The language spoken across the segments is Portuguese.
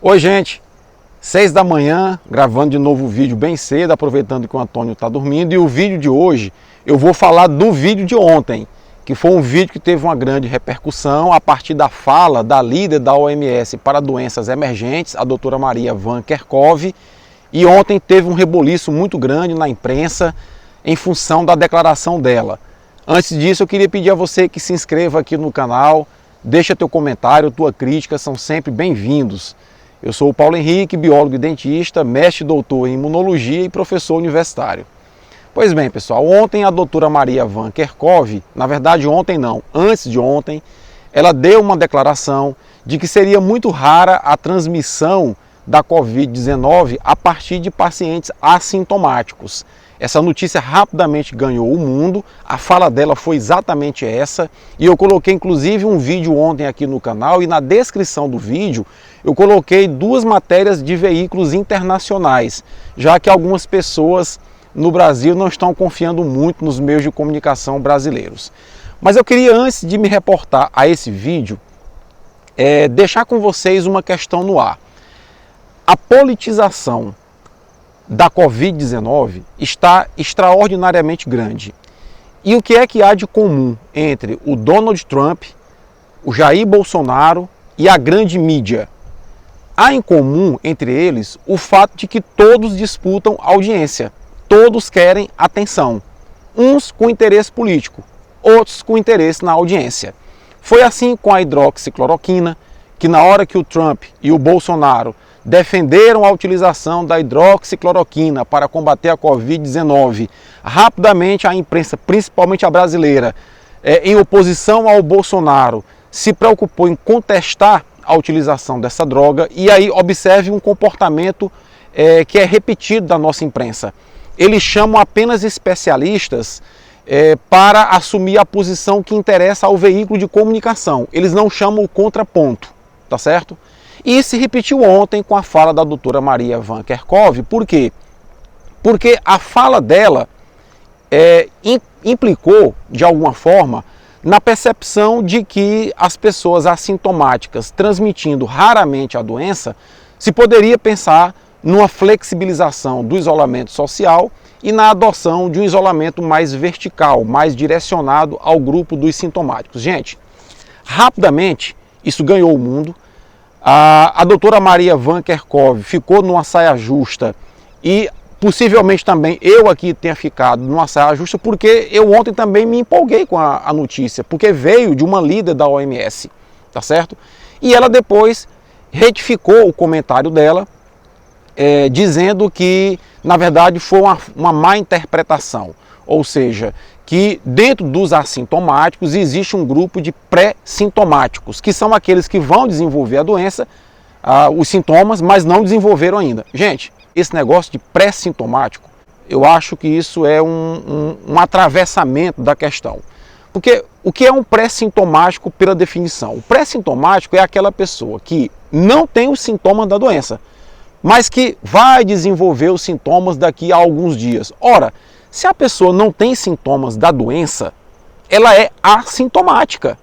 Oi gente, 6 da manhã, gravando de novo o vídeo bem cedo, aproveitando que o Antônio está dormindo. E o vídeo de hoje, eu vou falar do vídeo de ontem, que foi um vídeo que teve uma grande repercussão a partir da fala da líder da OMS para doenças emergentes, a doutora Maria Van Kerkhove. E ontem teve um reboliço muito grande na imprensa em função da declaração dela. Antes disso, eu queria pedir a você que se inscreva aqui no canal, deixa teu comentário, tua crítica, são sempre bem-vindos. Eu sou o Paulo Henrique, biólogo e dentista, mestre e doutor em imunologia e professor universitário. Pois bem, pessoal, ontem a doutora Maria Van Kerkhove, na verdade ontem não, antes de ontem, ela deu uma declaração de que seria muito rara a transmissão da Covid-19 a partir de pacientes assintomáticos. Essa notícia rapidamente ganhou o mundo, a fala dela foi exatamente essa, e eu coloquei inclusive um vídeo ontem aqui no canal, e na descrição do vídeo eu coloquei duas matérias de veículos internacionais, já que algumas pessoas no Brasil não estão confiando muito nos meios de comunicação brasileiros. Mas eu queria, antes de me reportar a esse vídeo, deixar com vocês uma questão no ar. A politização da Covid-19 está extraordinariamente grande. E o que é que há de comum entre o Donald Trump, o Jair Bolsonaro e a grande mídia? Há em comum entre eles o fato de que todos disputam audiência, todos querem atenção, uns com interesse político, outros com interesse na audiência. Foi assim com a hidroxicloroquina, que na hora que o Trump e o Bolsonaro defenderam a utilização da hidroxicloroquina para combater a Covid-19, rapidamente a imprensa, principalmente a brasileira, em oposição ao Bolsonaro, se preocupou em contestar a utilização dessa droga. E aí observe um comportamento que é repetido da nossa imprensa. Eles chamam apenas especialistas para assumir a posição que interessa ao veículo de comunicação. Eles não chamam o contraponto, tá certo? E se repetiu ontem com a fala da doutora Maria Van Kerkhove. Por quê? Porque a fala dela implicou, de alguma forma, na percepção de que as pessoas assintomáticas transmitindo raramente a doença, se poderia pensar numa flexibilização do isolamento social e na adoção de um isolamento mais vertical, mais direcionado ao grupo dos sintomáticos. Gente, rapidamente isso ganhou o mundo. A doutora Maria Van Kerkhove ficou numa saia justa e possivelmente também eu aqui tenha ficado numa saia justa, porque eu ontem também me empolguei com a notícia, porque veio de uma líder da OMS, tá certo? E ela depois retificou o comentário dela, dizendo que na verdade foi uma má interpretação, ou seja, que dentro dos assintomáticos existe um grupo de pré-sintomáticos, que são aqueles que vão desenvolver a doença, os sintomas, mas não desenvolveram ainda. Gente, esse negócio de pré-sintomático, eu acho que isso é um atravessamento da questão. Porque o que é um pré-sintomático pela definição? O pré-sintomático é aquela pessoa que não tem os sintomas da doença, mas que vai desenvolver os sintomas daqui a alguns dias. Ora, se a pessoa não tem sintomas da doença, ela é assintomática.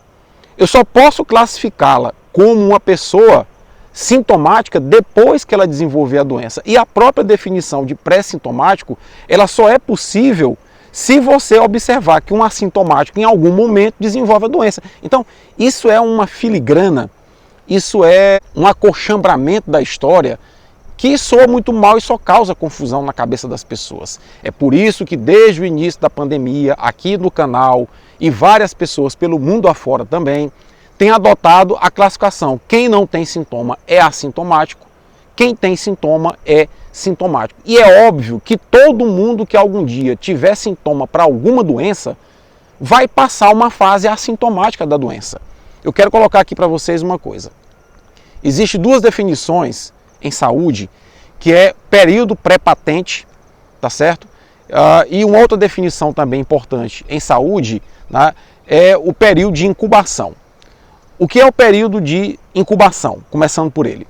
Eu só posso classificá-la como uma pessoa sintomática depois que ela desenvolver a doença. E a própria definição de pré-sintomático, ela só é possível se você observar que um assintomático em algum momento desenvolve a doença. Então, isso é uma filigrana, isso é um acolchambramento da história que soa muito mal e só causa confusão na cabeça das pessoas. É por isso que desde o início da pandemia, aqui no canal, e várias pessoas pelo mundo afora também, têm adotado a classificação: quem não tem sintoma é assintomático, quem tem sintoma é sintomático. E é óbvio que todo mundo que algum dia tiver sintoma para alguma doença, vai passar uma fase assintomática da doença. Eu quero colocar aqui para vocês uma coisa. Existem duas definições em saúde, que é período pré-patente, tá certo? E uma outra definição também importante em saúde, né, é o período de incubação. O que é o período de incubação? Começando por ele.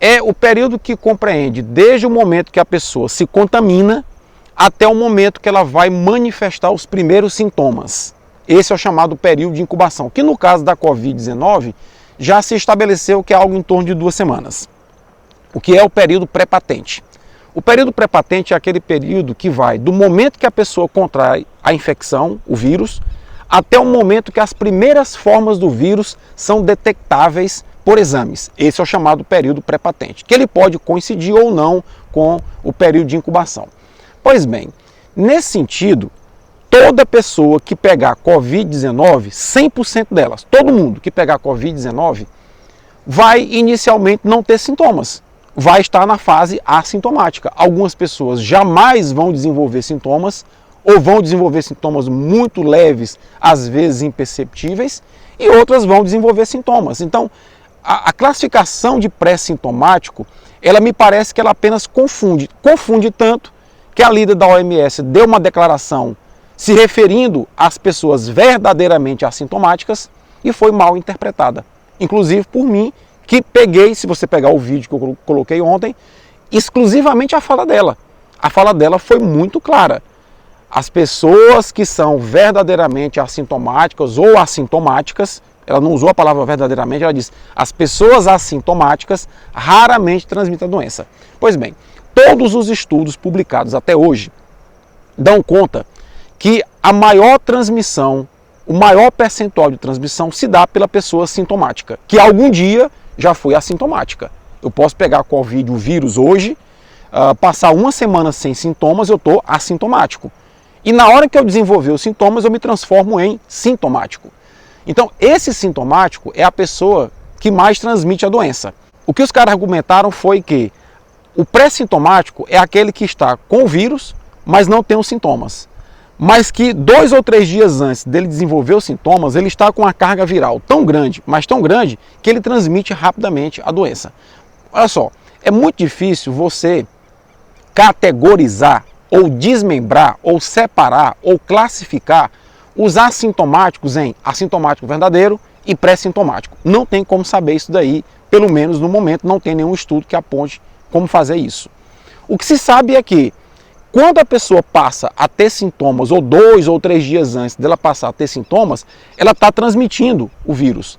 É o período que compreende desde o momento que a pessoa se contamina até o momento que ela vai manifestar os primeiros sintomas. Esse é o chamado período de incubação, que no caso da Covid-19 já se estabeleceu que é algo em torno de 2 semanas. O que é o período pré-patente? O período pré-patente é aquele período que vai do momento que a pessoa contrai a infecção, o vírus, até o momento que as primeiras formas do vírus são detectáveis por exames. Esse é o chamado período pré-patente, que ele pode coincidir ou não com o período de incubação. Pois bem, nesse sentido, toda pessoa que pegar Covid-19, 100% delas, todo mundo que pegar Covid-19, vai inicialmente não ter sintomas. Vai estar na fase assintomática. Algumas pessoas jamais vão desenvolver sintomas, ou vão desenvolver sintomas muito leves, às vezes imperceptíveis, e outras vão desenvolver sintomas. Então, a classificação de pré-sintomático, ela me parece que ela apenas confunde tanto que a líder da OMS deu uma declaração se referindo às pessoas verdadeiramente assintomáticas e foi mal interpretada. Inclusive por mim, que peguei, se você pegar o vídeo que eu coloquei ontem, exclusivamente a fala dela. A fala dela foi muito clara. As pessoas que são verdadeiramente assintomáticas ou assintomáticas, ela não usou a palavra verdadeiramente, ela disse, as pessoas assintomáticas raramente transmitem a doença. Pois bem, todos os estudos publicados até hoje dão conta que a maior transmissão, o maior percentual de transmissão se dá pela pessoa sintomática, que algum dia já foi assintomática. Eu posso pegar Covid, o vírus hoje, passar uma semana sem sintomas, eu estou assintomático. E na hora que eu desenvolver os sintomas, eu me transformo em sintomático. Então, esse sintomático é a pessoa que mais transmite a doença. O que os caras argumentaram foi que o pré-sintomático é aquele que está com o vírus, mas não tem os sintomas. Mas que 2 ou 3 dias antes dele desenvolver os sintomas, ele está com uma carga viral tão grande, mas tão grande, que ele transmite rapidamente a doença. Olha só, é muito difícil você categorizar, ou desmembrar, ou separar, ou classificar os assintomáticos em assintomático verdadeiro e pré-sintomático. Não tem como saber isso daí, pelo menos no momento, não tem nenhum estudo que aponte como fazer isso. O que se sabe é que quando a pessoa passa a ter sintomas, ou 2 ou 3 dias antes dela passar a ter sintomas, ela está transmitindo o vírus.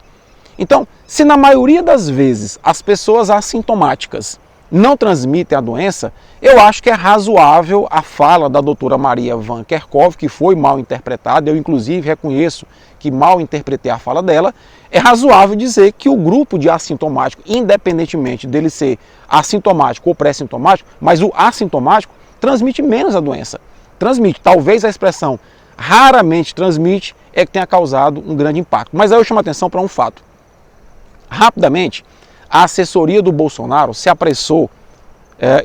Então, se na maioria das vezes as pessoas assintomáticas não transmitem a doença, eu acho que é razoável a fala da doutora Maria Van Kerkhove, que foi mal interpretada, eu inclusive reconheço que mal interpretei a fala dela, é razoável dizer que o grupo de assintomático, independentemente dele ser assintomático ou pré-sintomático, mas o assintomático transmite menos a doença. Transmite. Talvez a expressão raramente transmite é que tenha causado um grande impacto. Mas aí eu chamo a atenção para um fato. Rapidamente, a assessoria do Bolsonaro se apressou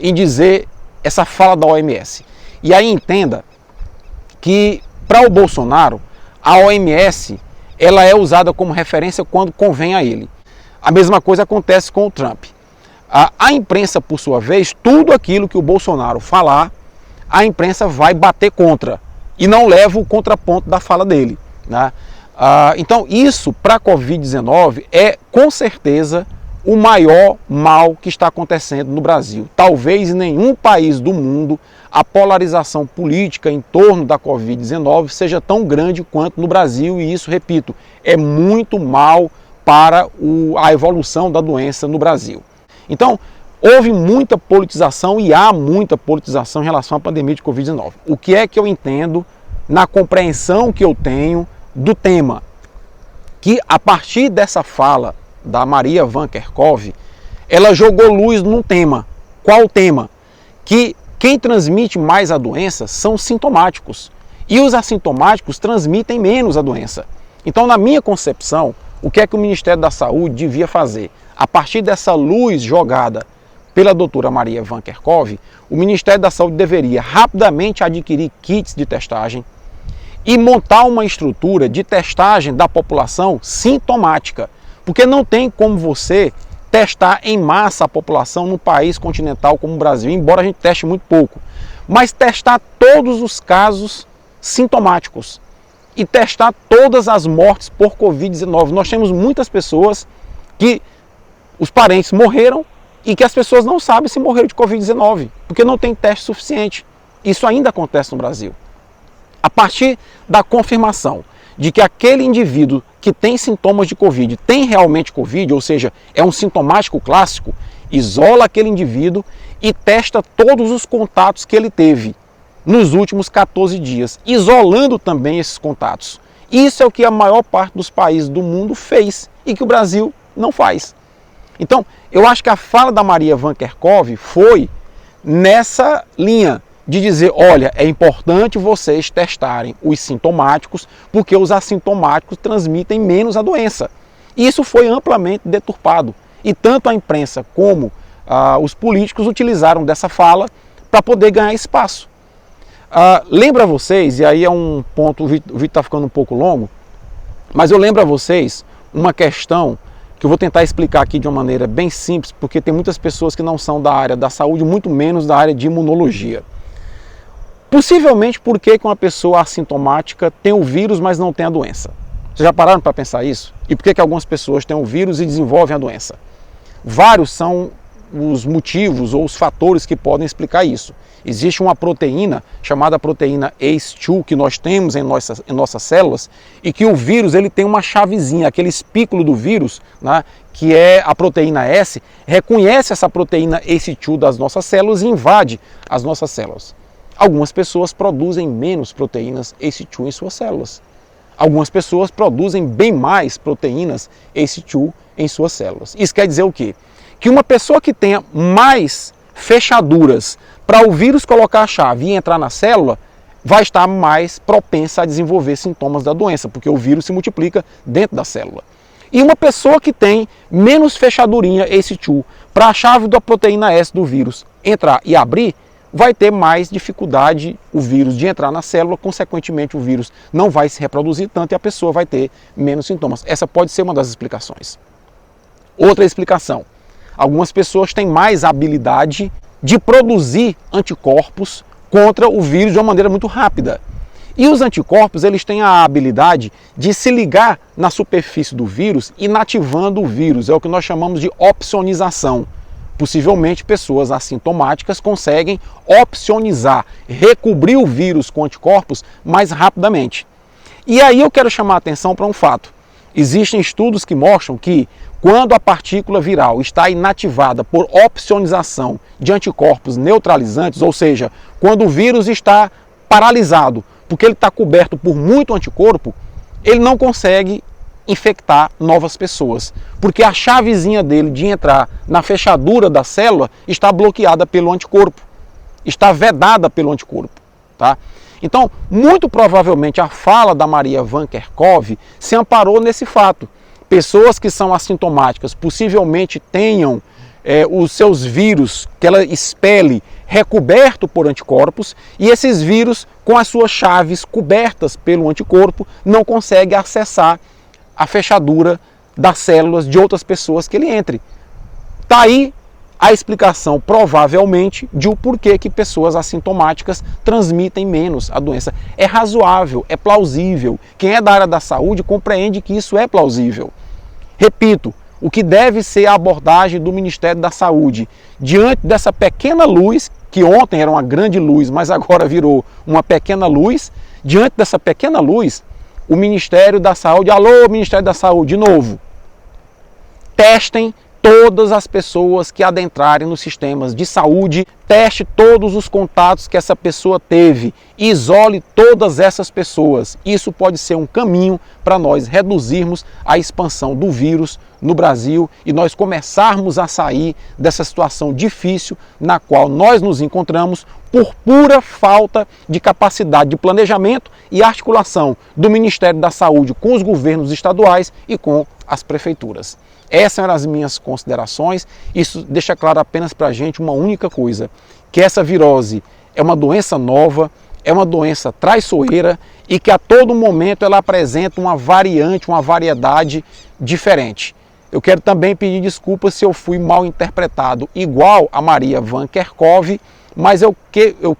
em dizer essa fala da OMS. E aí entenda que para o Bolsonaro, a OMS ela é usada como referência quando convém a ele. A mesma coisa acontece com o Trump. A imprensa, por sua vez, tudo aquilo que o Bolsonaro falar, a imprensa vai bater contra e não leva o contraponto da fala dele, né? Então isso para a Covid-19 é com certeza o maior mal que está acontecendo no Brasil. Talvez em nenhum país do mundo a polarização política em torno da Covid-19 seja tão grande quanto no Brasil, e isso, repito, é muito mal para a evolução da doença no Brasil. Então, houve muita politização e há muita politização em relação à pandemia de Covid-19. O que é que eu entendo na compreensão que eu tenho do tema? Que a partir dessa fala da Maria Van Kerkhove, ela jogou luz num tema. Qual o tema? Que quem transmite mais a doença são os sintomáticos. E os assintomáticos transmitem menos a doença. Então, na minha concepção, o que é que o Ministério da Saúde devia fazer? A partir dessa luz jogada pela doutora Maria Van Kerkhove, o Ministério da Saúde deveria rapidamente adquirir kits de testagem e montar uma estrutura de testagem da população sintomática. Porque não tem como você testar em massa a população num país continental como o Brasil, embora a gente teste muito pouco. Mas testar todos os casos sintomáticos e testar todas as mortes por Covid-19. Nós temos muitas pessoas que os parentes morreram e que as pessoas não sabem se morreram de Covid-19, porque não tem teste suficiente. Isso ainda acontece no Brasil. A partir da confirmação de que aquele indivíduo que tem sintomas de Covid tem realmente Covid, ou seja, é um sintomático clássico, isola aquele indivíduo e testa todos os contatos que ele teve nos últimos 14 dias, isolando também esses contatos. Isso é o que a maior parte dos países do mundo fez e que o Brasil não faz. Então, eu acho que a fala da Maria Van Kerkhove foi nessa linha de dizer, olha, é importante vocês testarem os sintomáticos, porque os assintomáticos transmitem menos a doença. Isso foi amplamente deturpado. E tanto a imprensa como os políticos utilizaram dessa fala para poder ganhar espaço. Lembro a vocês, e aí é um ponto, o vídeo está ficando um pouco longo, mas eu lembro a vocês uma questão que eu vou tentar explicar aqui de uma maneira bem simples, porque tem muitas pessoas que não são da área da saúde, muito menos da área de imunologia. Possivelmente por que uma pessoa assintomática tem o vírus, mas não tem a doença? Vocês já pararam para pensar isso? E por que algumas pessoas têm o vírus e desenvolvem a doença? Vários são os motivos ou os fatores que podem explicar isso. Existe uma proteína chamada proteína ACE2 que nós temos em nossas células e que o vírus ele tem uma chavezinha, aquele espículo do vírus, né, que é a proteína S, reconhece essa proteína ACE2 das nossas células e invade as nossas células. Algumas pessoas produzem menos proteínas ACE2 em suas células. Algumas pessoas produzem bem mais proteínas ACE2 em suas células. Isso quer dizer o quê? Que uma pessoa que tenha mais fechaduras para o vírus colocar a chave e entrar na célula, vai estar mais propensa a desenvolver sintomas da doença, porque o vírus se multiplica dentro da célula. E uma pessoa que tem menos fechadurinha ACE2 para a chave da proteína S do vírus entrar e abrir, vai ter mais dificuldade o vírus de entrar na célula, consequentemente o vírus não vai se reproduzir tanto e a pessoa vai ter menos sintomas. Essa pode ser uma das explicações. Outra explicação, algumas pessoas têm mais habilidade de produzir anticorpos contra o vírus de uma maneira muito rápida. E os anticorpos, eles têm a habilidade de se ligar na superfície do vírus, inativando o vírus. É o que nós chamamos de opsonização. Possivelmente, pessoas assintomáticas conseguem opsonizar, recobrir o vírus com anticorpos mais rapidamente. E aí eu quero chamar a atenção para um fato. Existem estudos que mostram que quando a partícula viral está inativada por opsonização de anticorpos neutralizantes, ou seja, quando o vírus está paralisado, porque ele está coberto por muito anticorpo, ele não consegue infectar novas pessoas, porque a chavezinha dele de entrar na fechadura da célula está bloqueada pelo anticorpo, está vedada pelo anticorpo, tá? Então, muito provavelmente a fala da Maria Van Kerkhove se amparou nesse fato. Pessoas que são assintomáticas possivelmente tenham os seus vírus que ela expele recoberto por anticorpos e esses vírus com as suas chaves cobertas pelo anticorpo não conseguem acessar a fechadura das células de outras pessoas que ele entre. Está aí a explicação, provavelmente, de o porquê que pessoas assintomáticas transmitem menos a doença. É razoável, é plausível. Quem é da área da saúde compreende que isso é plausível. Repito, o que deve ser a abordagem do Ministério da Saúde diante dessa pequena luz, que ontem era uma grande luz, mas agora virou uma pequena luz, diante dessa pequena luz, o Ministério da Saúde, alô Ministério da Saúde, de novo, testem todas as pessoas que adentrarem nos sistemas de saúde, teste todos os contatos que essa pessoa teve, isole todas essas pessoas. Isso pode ser um caminho para nós reduzirmos a expansão do vírus no Brasil e nós começarmos a sair dessa situação difícil na qual nós nos encontramos por pura falta de capacidade de planejamento e articulação do Ministério da Saúde com os governos estaduais e com as prefeituras. Essas eram as minhas considerações. Isso deixa claro apenas para a gente uma única coisa, que essa virose é uma doença nova, é uma doença traiçoeira e que a todo momento ela apresenta uma variante, uma variedade diferente. Eu quero também pedir desculpas se eu fui mal interpretado, igual a Maria Van Kerkhove, mas eu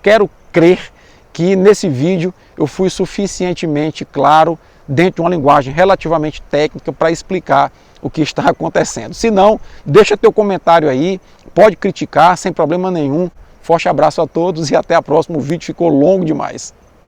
quero crer que nesse vídeo eu fui suficientemente claro dentro de uma linguagem relativamente técnica para explicar o que está acontecendo. Se não, deixa teu comentário aí, pode criticar sem problema nenhum. Forte abraço a todos e até a próxima. O vídeo ficou longo demais.